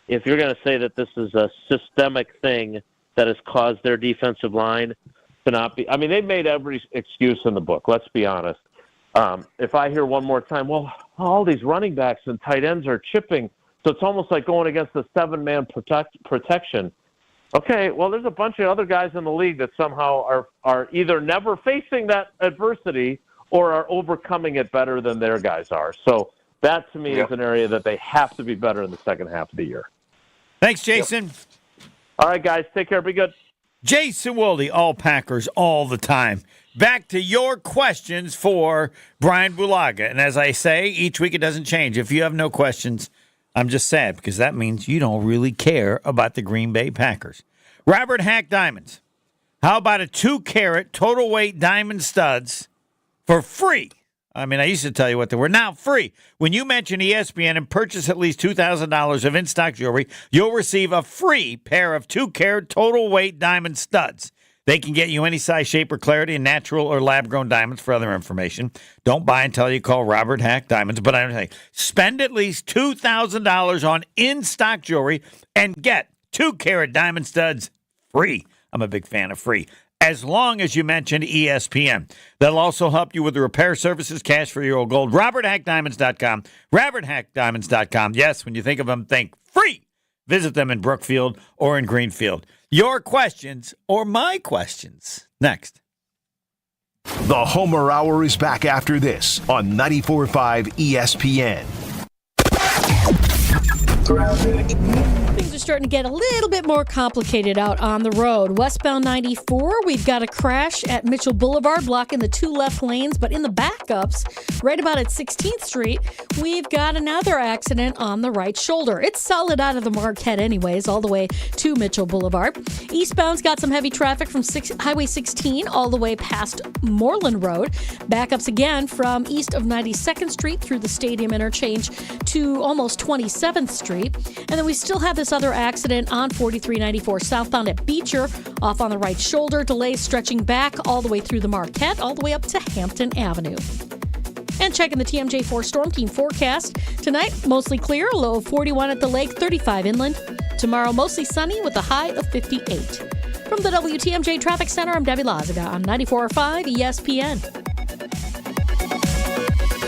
if you're going to say that this is a systemic thing that has caused their defensive line to not be, they've made every excuse in the book, let's be honest. If I hear one more time, well, all these running backs and tight ends are chipping, so it's almost like going against the 7-man protection. Okay, well, there's a bunch of other guys in the league that somehow are either never facing that adversity or are overcoming it better than their guys are. So that, to me, is an area that they have to be better in the second half of the year. Thanks, Jason. Yep. All right, guys. Take care. Be good. Jason Wilde, all Packers, all the time. Back to your questions for Bryan Bulaga. And as I say, each week it doesn't change. If you have no questions, I'm just sad because that means you don't really care about the Green Bay Packers. Robert Hack Diamonds. How about a 2-carat total weight diamond studs for free? I used to tell you what they were. Now free. When you mention ESPN and purchase at least $2,000 of in-stock jewelry, you'll receive a free pair of 2-carat total weight diamond studs. They can get you any size, shape, or clarity in natural or lab-grown diamonds. For other information, don't buy until you call Robert Hack Diamonds. But I'm saying, spend at least $2,000 on in-stock jewelry and get 2-carat diamond studs free. I'm a big fan of free. As long as you mention ESPN. That'll also help you with the repair services, cash for your old gold. RobertHackDiamonds.com. RobertHackDiamonds.com. Yes, when you think of them, think free. Visit them in Brookfield or in Greenfield. Your questions or my questions. Next. The Homer Hour is back after this on 94.5 ESPN. Things are starting to get a little bit more complicated out on the road. Westbound 94, we've got a crash at Mitchell Boulevard, blocking the 2 left lanes. But in the backups, right about at 16th Street, we've got another accident on the right shoulder. It's solid out of the Marquette anyways, all the way to Mitchell Boulevard. Eastbound's got some heavy traffic from Highway 16 all the way past Moreland Road. Backups again from east of 92nd Street through the Stadium Interchange to almost 27th Street. And then we still have this other accident on 4394 southbound at Beecher, off on the right shoulder. Delays stretching back all the way through the Marquette, all the way up to Hampton Avenue. And checking the TMJ4 Storm Team forecast. Tonight, mostly clear, a low of 41 at the lake, 35 inland. Tomorrow, mostly sunny with a high of 58. From the WTMJ Traffic Center, I'm Debbie Lazaga on 94.5 ESPN.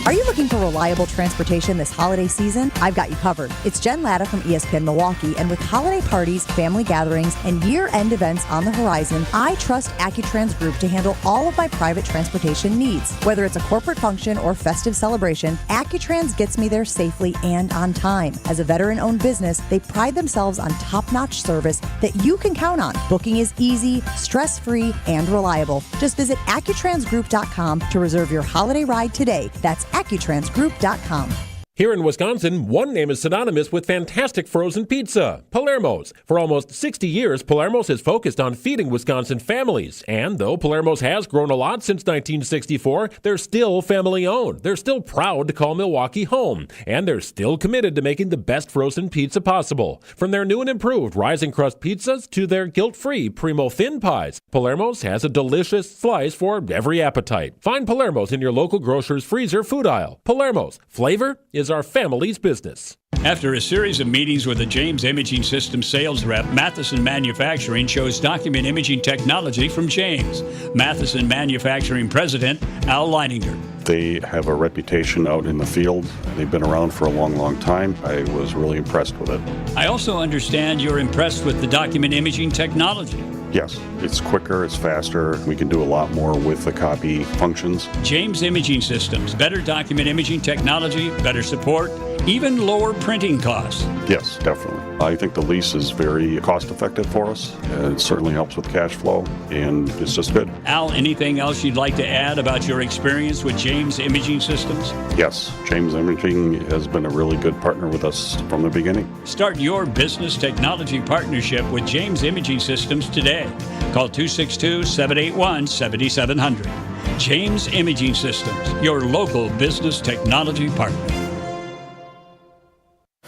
Are you looking for reliable transportation this holiday season? I've got you covered. It's Jen Latta from ESPN Milwaukee, and with holiday parties, family gatherings, and year-end events on the horizon, I trust AccuTrans Group to handle all of my private transportation needs. Whether it's a corporate function or festive celebration, AccuTrans gets me there safely and on time. As a veteran-owned business, they pride themselves on top-notch service that you can count on. Booking is easy, stress-free, and reliable. Just visit AccuTransGroup.com to reserve your holiday ride today. That's AccuTransGroup.com. Here in Wisconsin, one name is synonymous with fantastic frozen pizza, Palermo's. For almost 60 years, Palermo's has focused on feeding Wisconsin families. And though Palermo's has grown a lot since 1964, they're still family-owned. They're still proud to call Milwaukee home. And they're still committed to making the best frozen pizza possible. From their new and improved rising crust pizzas to their guilt-free Primo thin pies, Palermo's has a delicious slice for every appetite. Find Palermo's in your local grocer's freezer food aisle. Palermo's. Flavor is our family's business. After a series of meetings with the James Imaging Systems sales rep, Matheson Manufacturing chose document imaging technology from James. Matheson Manufacturing President Al Leininger. They have a reputation out in the field. They've been around for a long, long time. I was really impressed with it. I also understand you're impressed with the document imaging technology. Yes, it's quicker, it's faster. We can do a lot more with the copy functions. James Imaging Systems, better document imaging technology, better support, even lower printing costs. Yes, definitely. I think the lease is very cost effective for us. It certainly helps with cash flow, and it's just good. Al, anything else you'd like to add about your experience with James Imaging Systems? Yes, James Imaging has been a really good partner with us from the beginning. Start your business technology partnership with James Imaging Systems today. Call 262-781-7700. James Imaging Systems, your local business technology partner.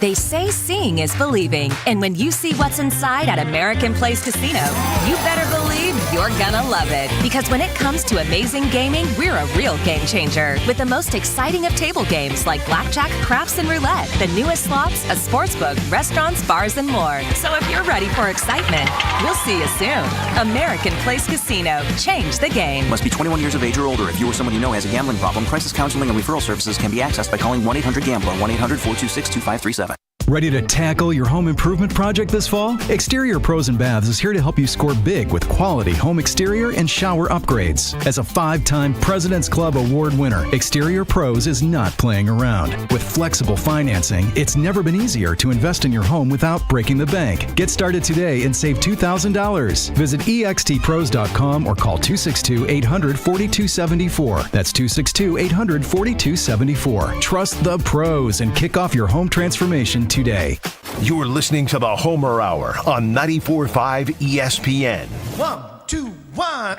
They say seeing is believing, and when you see what's inside at American Place Casino, you better believe you're gonna love it. Because when it comes to amazing gaming, we're a real game changer. With the most exciting of table games like blackjack, craps, and roulette, the newest slots, a sportsbook, restaurants, bars, and more. So if you're ready for excitement, we'll see you soon. American Place Casino. Change the game. Must be 21 years of age or older. If you or someone you know has a gambling problem, crisis counseling and referral services can be accessed by calling 1-800-GAMBLER, 1-800-426-2537. Ready to tackle your home improvement project this fall? Exterior Pros and Baths is here to help you score big with quality home exterior and shower upgrades. As a 5-time President's Club Award winner, Exterior Pros is not playing around. With flexible financing, it's never been easier to invest in your home without breaking the bank. Get started today and save $2,000. Visit extpros.com or call 262-800-4274. That's 262-800-4274. Trust the pros and kick off your home transformation today. You're listening to the Homer Hour on 94.5 ESPN. 1, 2, 1.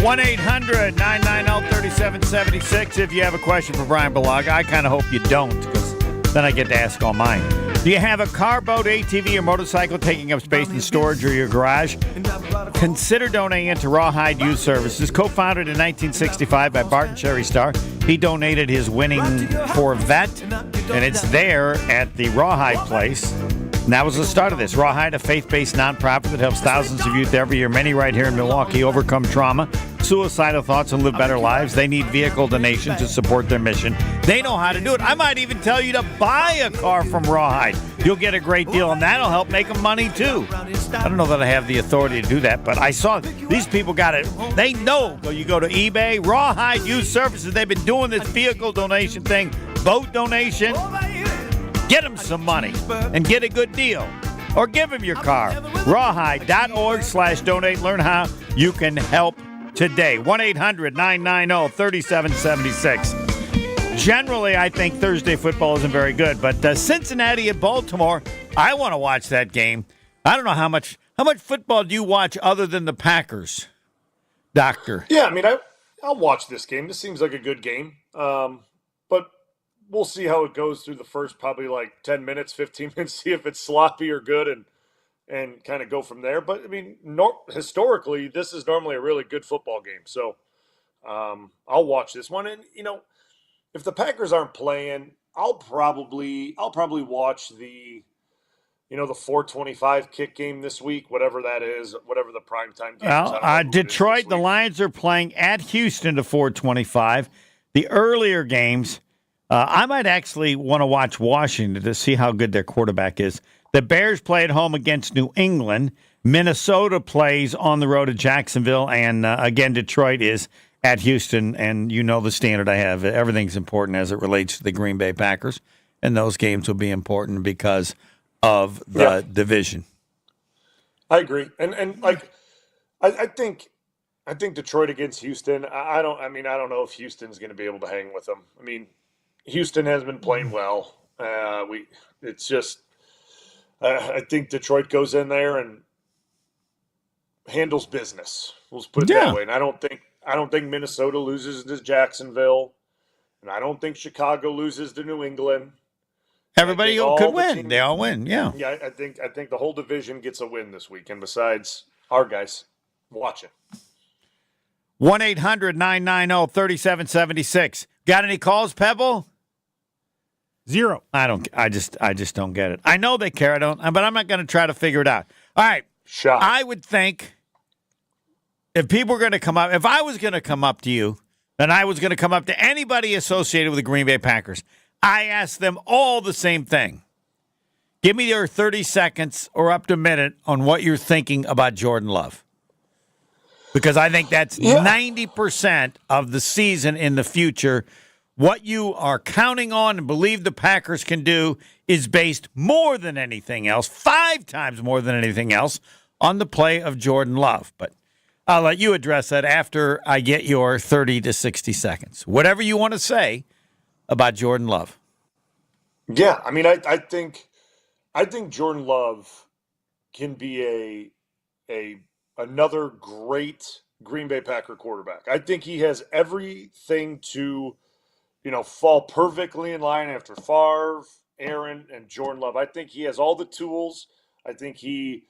1-800-990-3776 if you have a question for Bryan Bulaga. I kind of hope you don't, because then I get to ask all mine. Do you have a car, boat, ATV, or motorcycle taking up space in storage or your garage? Consider donating it to Rawhide Youth Services. Co-founded in 1965 by Bart and Sherry Starr, he donated his winning Corvette, and it's there at the Rawhide place. And that was the start of this. Rawhide, a faith-based nonprofit that helps thousands of youth every year, many right here in Milwaukee, overcome trauma, suicidal thoughts, and live better lives. They need vehicle donations to support their mission. They know how to do it. I might even tell you to buy a car from Rawhide. You'll get a great deal, and that'll help make them money, too. I don't know that I have the authority to do that, but I saw these people got it. They know. You go to eBay, Rawhide Youth Services. They've been doing this vehicle donation thing, boat donation. Get them some money and get a good deal. Or give them your car. Rawhide.org/donate. Learn how you can help today. 1-800-990-3776. Generally, I think Thursday football isn't very good, but Cincinnati at Baltimore, I want to watch that game. I don't know how much football do you watch other than the Packers, Doctor? Yeah, I mean, I'll watch this game. This seems like a good game. But we'll see how it goes through the first probably like 10 minutes, 15 minutes, see if it's sloppy or good and kind of go from there. But, I mean, historically, this is normally a really good football game. So I'll watch this one. And, you know, if the Packers aren't playing, I'll probably watch the 4:25 kick game this week, whatever that is, whatever the primetime game is. Well, Detroit, the Lions are playing at Houston to 4:25. The earlier games, I might actually want to watch Washington to see how good their quarterback is. The Bears play at home against New England. Minnesota plays on the road at Jacksonville. And, again, Detroit is at Houston. And you know the standard I have. Everything's important as it relates to the Green Bay Packers. And those games will be important because of the division. I agree. And like, I think Detroit against Houston, I don't know if Houston's going to be able to hang with them. I mean, Houston has been playing well. I think Detroit goes in there and handles business. We'll just put it that way. And I don't think Minnesota loses to Jacksonville, and I don't think Chicago loses to New England. Everybody could win. They all win. Yeah. Yeah, I think the whole division gets a win this weekend. Besides our guys, watch it. 1-800-990-3776. Got any calls, Pebble? 0. I just don't get it. I know they care. But I'm not going to try to figure it out. All right. I would think if people are going to come up, if I was going to come up to you, and I was going to come up to anybody associated with the Green Bay Packers, I asked them all the same thing. Give me your 30 seconds or up to a minute on what you're thinking about Jordan Love. Because I think that's 90% of the season in the future. What you are counting on and believe the Packers can do is based more than anything else, 5 times more than anything else, on the play of Jordan Love. But I'll let you address that after I get your 30 to 60 seconds. Whatever you want to say about Jordan Love. Yeah, I mean, I think Jordan Love can be another great Green Bay Packer quarterback. I think he has everything to, fall perfectly in line after Favre, Aaron, and Jordan Love. I think he has all the tools. I think he's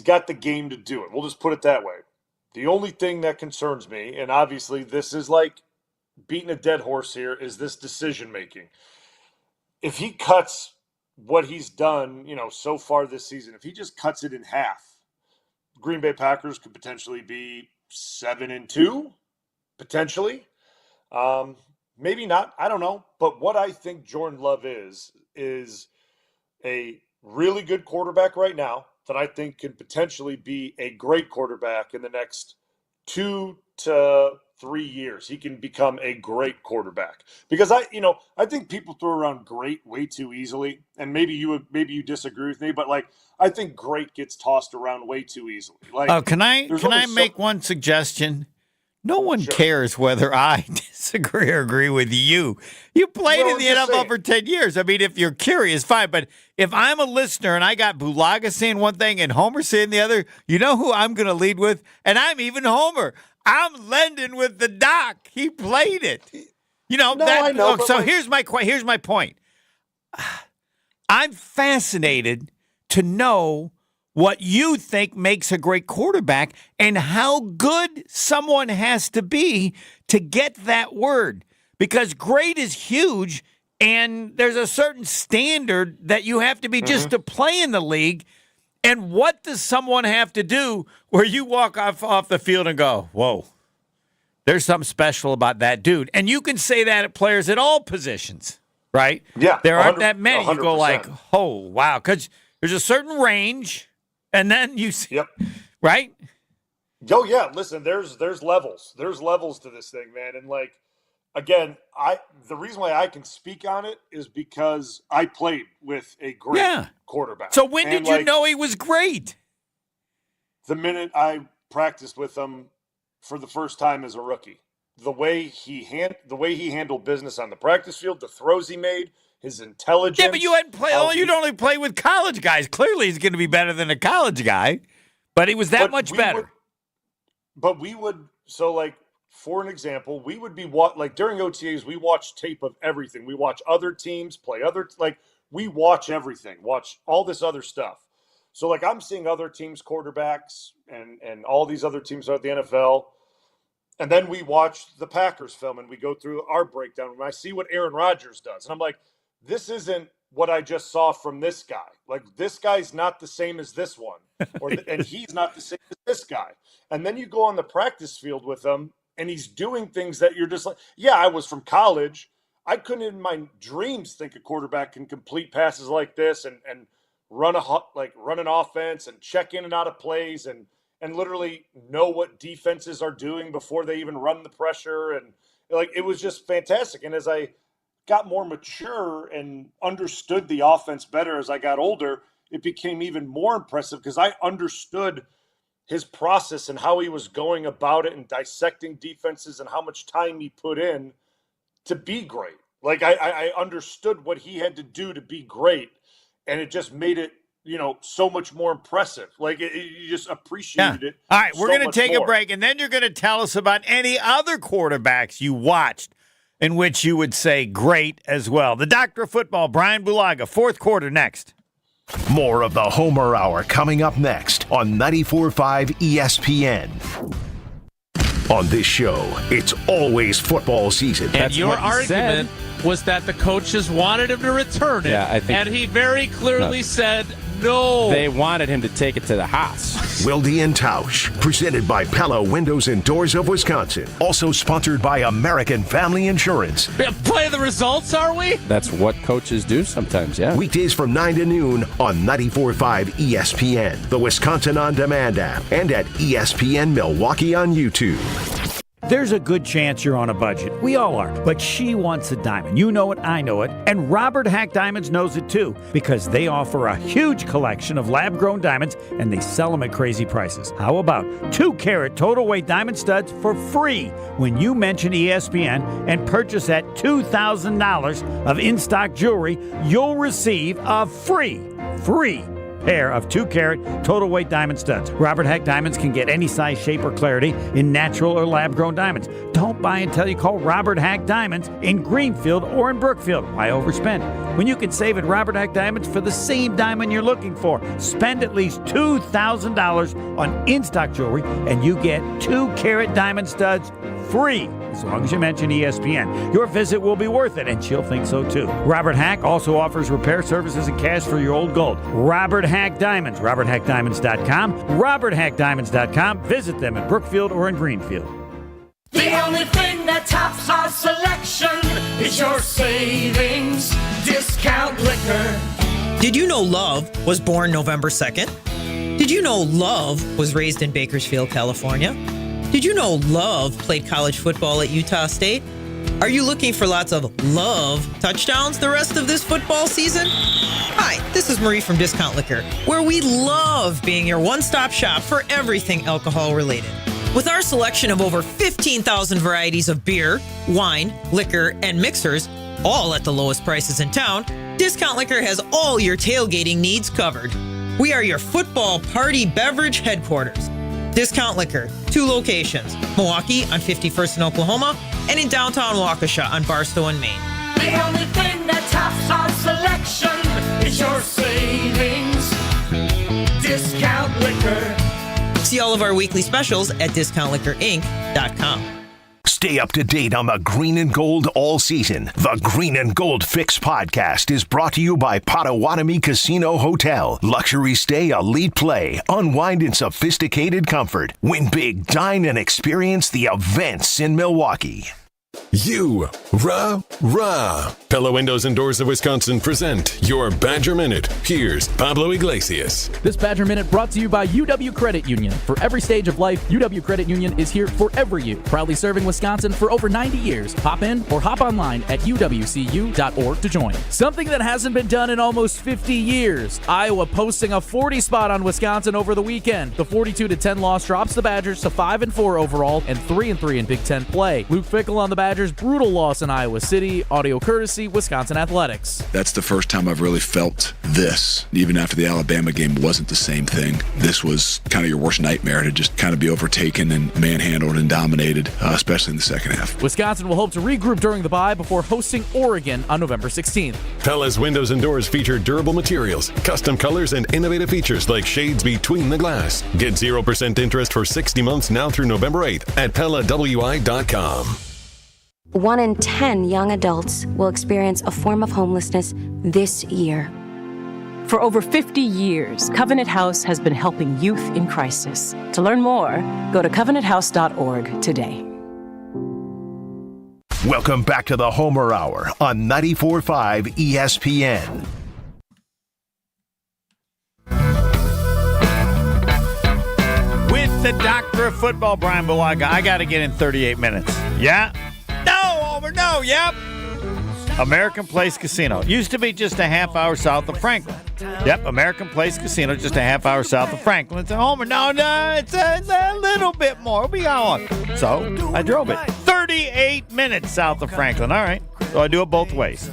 got the game to do it. We'll just put it that way. The only thing that concerns me, and obviously this is like beating a dead horse here, is this decision making. If he cuts what he's done, so far this season, if he just cuts it in half, Green Bay Packers could potentially be 7-2, potentially. Maybe not. I don't know. But what I think Jordan Love is a really good quarterback right now that I think could potentially be a great quarterback in the next 2 to 3 years. He can become a great quarterback because I think people throw around great way too easily, and maybe you disagree with me, but I think great gets tossed around way too easily. Can I make one suggestion? No one cares whether I disagree or agree with you. You played in the NFL for 10 years. I mean, if you're curious, fine. But if I'm a listener and I got Bulaga saying one thing and Homer saying the other, you know who I'm going to lead with? And I'm even Homer. I'm lending with the doc. He played it. I know. So here's my point. I'm fascinated to know what you think makes a great quarterback and how good someone has to be to get that word. Because great is huge, and there's a certain standard that you have to be just to play in the league. And what does someone have to do where you walk off the field and go, whoa, there's something special about that dude? And you can say that at players at all positions, right? Yeah. There aren't that many. 100%. You go like, oh, wow. Because there's a certain range. And then you see, right? Oh yeah, listen, there's levels. There's levels to this thing, man. And again, the reason why I can speak on it is because I played with a great quarterback. So when did you know he was great? The minute I practiced with him for the first time as a rookie. The way he handled business on the practice field, the throws he made, his intelligence. Yeah, but you hadn't played. You'd only play with college guys. Clearly, he's going to be better than a college guy, but he was that much better. For an example, we would be during OTAs, we watch tape of everything. We watch other teams play we watch everything, watch all this other stuff. So I'm seeing other teams' quarterbacks and all these other teams at the NFL. And then we watch the Packers film and we go through our breakdown and I see what Aaron Rodgers does. And I'm like, this isn't what I just saw from this guy. This guy's not the same as this one. And he's not the same as this guy. And then you go on the practice field with him and he's doing things that you're just like, yeah, I was from college. I couldn't in my dreams think a quarterback can complete passes like this and run an offense and check in and out of plays and literally know what defenses are doing before they even run the pressure. And it was just fantastic. And as I got more mature and understood the offense better as I got older, it became even more impressive because I understood his process and how he was going about it and dissecting defenses and how much time he put in to be great. I understood what he had to do to be great, and it just made it, so much more impressive. You just appreciated it. All right, we're going to take a break, and then you're going to tell us about any other quarterbacks you watched in which you would say great as well. The Doctor of Football, Bryan Bulaga, fourth quarter next. More of the Homer Hour coming up next on 94.5 ESPN. On this show, it's always football season. And your argument was that the coaches wanted him to return it. Yeah, I think, and he very clearly said no. They wanted him to take it to the house. Wilde and Tausch, presented by Pella Windows and Doors of Wisconsin. Also sponsored by American Family Insurance. Play the results, are we? That's what coaches do sometimes, yeah. Weekdays from 9 to noon on 94.5 ESPN, the Wisconsin On Demand app, and at ESPN Milwaukee on YouTube. There's a good chance you're on a budget. We all are. But she wants a diamond. You know it, I know it. And Robert Hack Diamonds knows it too, because they offer a huge collection of lab-grown diamonds, and they sell them at crazy prices. How about 2-carat total weight diamond studs for free when you mention ESPN and purchase at $2,000 of in-stock jewelry? You'll receive a free pair of 2-carat total weight diamond studs. Robert Hack Diamonds can get any size, shape, or clarity in natural or lab-grown diamonds. Don't buy until you call Robert Hack Diamonds in Greenfield or in Brookfield. Why overspend when you can save at Robert Hack Diamonds for the same diamond you're looking for? Spend at least $2,000 on in-stock jewelry, and you get 2-carat diamond studs free, as long as you mention ESPN. Your visit will be worth it, and she'll think so too. Robert Hack also offers repair services and cash for your old gold. Robert Hack Diamonds, RobertHackDiamonds.com, RobertHackDiamonds.com. Visit them in Brookfield or in Greenfield. The only thing that tops our selection is your savings discount liquor. Did you know Love was born November 2nd? Did you know Love was raised in Bakersfield, California? Did you know Love played college football at Utah State? Are you looking for lots of Love touchdowns the rest of this football season? Hi, this is Marie from Discount Liquor, where we love being your one-stop shop for everything alcohol-related. With our selection of over 15,000 varieties of beer, wine, liquor, and mixers, all at the lowest prices in town, Discount Liquor has all your tailgating needs covered. We are your football party beverage headquarters. Discount Liquor, 2 locations, Milwaukee on 51st in Oklahoma and in downtown Waukesha on Barstow and Maine. The only thing that tops our selection is your savings discount liquor. See all of our weekly specials at discountliquorinc.com. Stay up to date on the Green and Gold all season. The Green and Gold Fix podcast is brought to you by Potawatomi Casino Hotel. Luxury stay, elite play, unwind in sophisticated comfort. Win big, dine, and experience the events in Milwaukee. Pella Windows and Doors of Wisconsin present your Badger Minute. Here's Pablo Iglesias. This Badger Minute brought to you by UW Credit Union. For every stage of life, UW Credit Union is here for every you. Proudly serving Wisconsin for over 90 years. Hop in or hop online at uwcu.org to join. Something that hasn't been done in almost 50 years. Iowa posting a 40 spot on Wisconsin over the weekend. The 42-10 loss drops the Badgers to 5-4 overall and 3-3 in Big Ten play. Luke Fickell on the Badgers' brutal loss in Iowa City. Audio courtesy Wisconsin Athletics. That's the first time I've really felt this. Even after the Alabama game wasn't the same thing. This was kind of your worst nightmare, to just kind of be overtaken and manhandled and dominated, especially in the second half. Wisconsin will hope to regroup during the bye before hosting Oregon on November 16th. Pella's windows and doors feature durable materials, custom colors, and innovative features like shades between the glass. Get 0% interest for 60 months now through November 8th at PellaWI.com. 1 in 10 young adults will experience a form of homelessness this year. For over 50 years, Covenant House has been helping youth in crisis. To learn more, go to covenanthouse.org today. Welcome back to the Homer Hour on 94.5 ESPN. With the doctor of football, Bryan Bulaga, I got to get in 38 minutes. Yeah? No, yep. American Place Casino. Used to be just a half hour south of Franklin. Yep, American Place Casino, just a half hour south of Franklin. It's a Homer. No, it's a little bit more. We'll be on. So I drove it. 38 minutes south of Franklin. All right. So I do it both ways.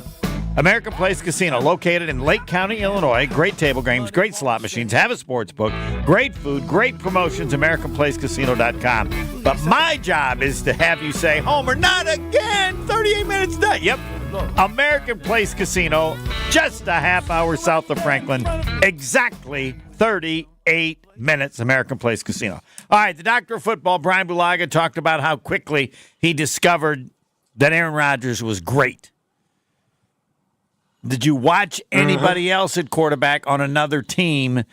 American Place Casino, located in Lake County, Illinois. Great table games, great slot machines, have a sports book, great food, great promotions, AmericanPlaceCasino.com. But my job is to have you say, Homer, not again, 38 minutes done. Yep, American Place Casino, just a half hour south of Franklin, exactly 38 minutes, American Place Casino. All right, the doctor of football, Bryan Bulaga, talked about how quickly he discovered that Aaron Rodgers was great. Did you watch anybody else at quarterback on another team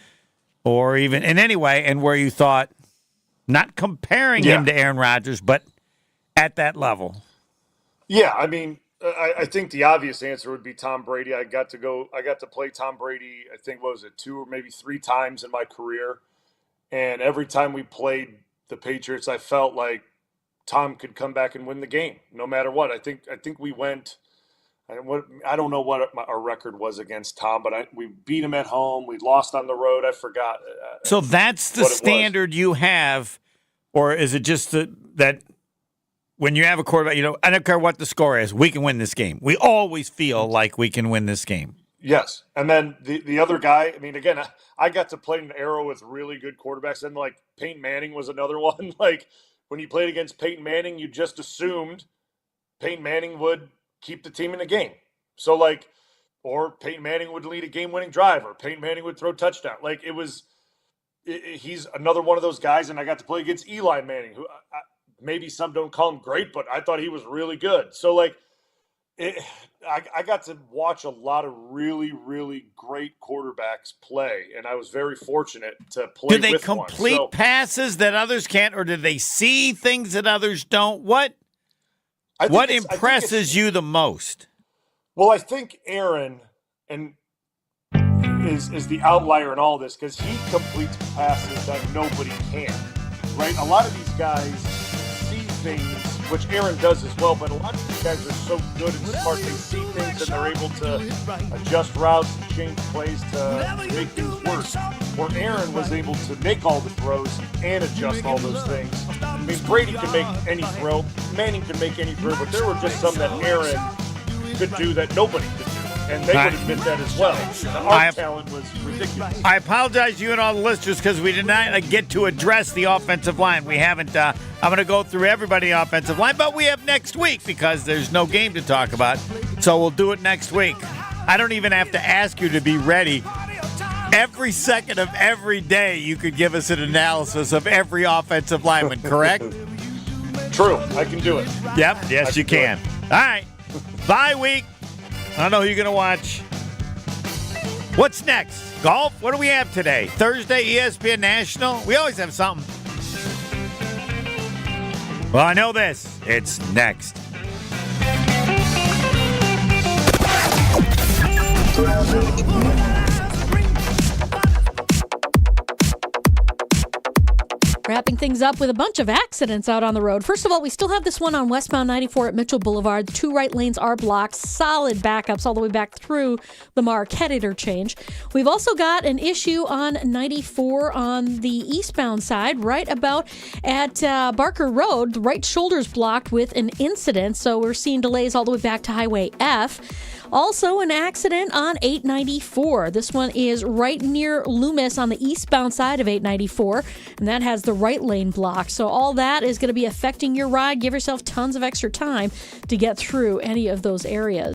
or even in any way, and where you thought, not comparing him to Aaron Rodgers, but at that level? Yeah, I mean, I think the obvious answer would be Tom Brady. I got to play Tom Brady, I think, what was it, 2 or maybe 3 times in my career. And every time we played the Patriots, I felt like Tom could come back and win the game, no matter what. I think we went. I don't know what our record was against Tom, but we beat him at home. We lost on the road. I forgot. So that's the standard you have, or is it just that when you have a quarterback, I don't care what the score is, we can win this game. We always feel like we can win this game. Yes. And then the other guy, I mean, again, I got to play an era with really good quarterbacks, and like Peyton Manning was another one. Like when you played against Peyton Manning, you just assumed Peyton Manning would keep the team in the game. So like, or Peyton Manning would lead a game-winning drive, or Peyton Manning would throw a touchdown. Like he's another one of those guys, and I got to play against Eli Manning, who maybe some don't call him great, but I thought he was really good. So like, I got to watch a lot of really, really great quarterbacks play, and I was very fortunate to play with one. Do they complete passes that others can't, or do they see things that others don't? What impresses you the most? Well, I think Aaron is the outlier in all this because he completes passes that nobody can, right? A lot of these guys see things, which Aaron does as well, but a lot of these guys are so good and smart. They see things and they're able to adjust routes and change plays to make things work. Where Aaron was able to make all the throws and adjust all those things. I mean, Brady can make any throw, Manning can make any throw, but there were just some that Aaron could do that nobody could do. And they would admit that as well. Our talent was ridiculous. I apologize to you and all the listeners because we did not get to address the offensive line. We haven't. I'm going to go through everybody offensive line, but we have next week because there's no game to talk about. So we'll do it next week. I don't even have to ask you to be ready. Every second of every day, you could give us an analysis of every offensive lineman, correct? True. I can do it. Yep. Yes, you can. All right. Bye week. I don't know who you're going to watch. What's next? Golf? What do we have today? Thursday, ESPN National? We always have something. Well, I know this. It's next. Wrapping things up with a bunch of accidents out on the road. First of all, we still have this one on westbound 94 at Mitchell Boulevard. The 2 right lanes are blocked. Solid backups all the way back through the Marquette interchange. We've also got an issue on 94 on the eastbound side, right about at Barker Road. The right shoulder's blocked with an incident, so we're seeing delays all the way back to Highway F. Also, an accident on 894. This one is right near Loomis on the eastbound side of 894, and that has the right lane blocked. So all that is going to be affecting your ride. Give yourself tons of extra time to get through any of those areas.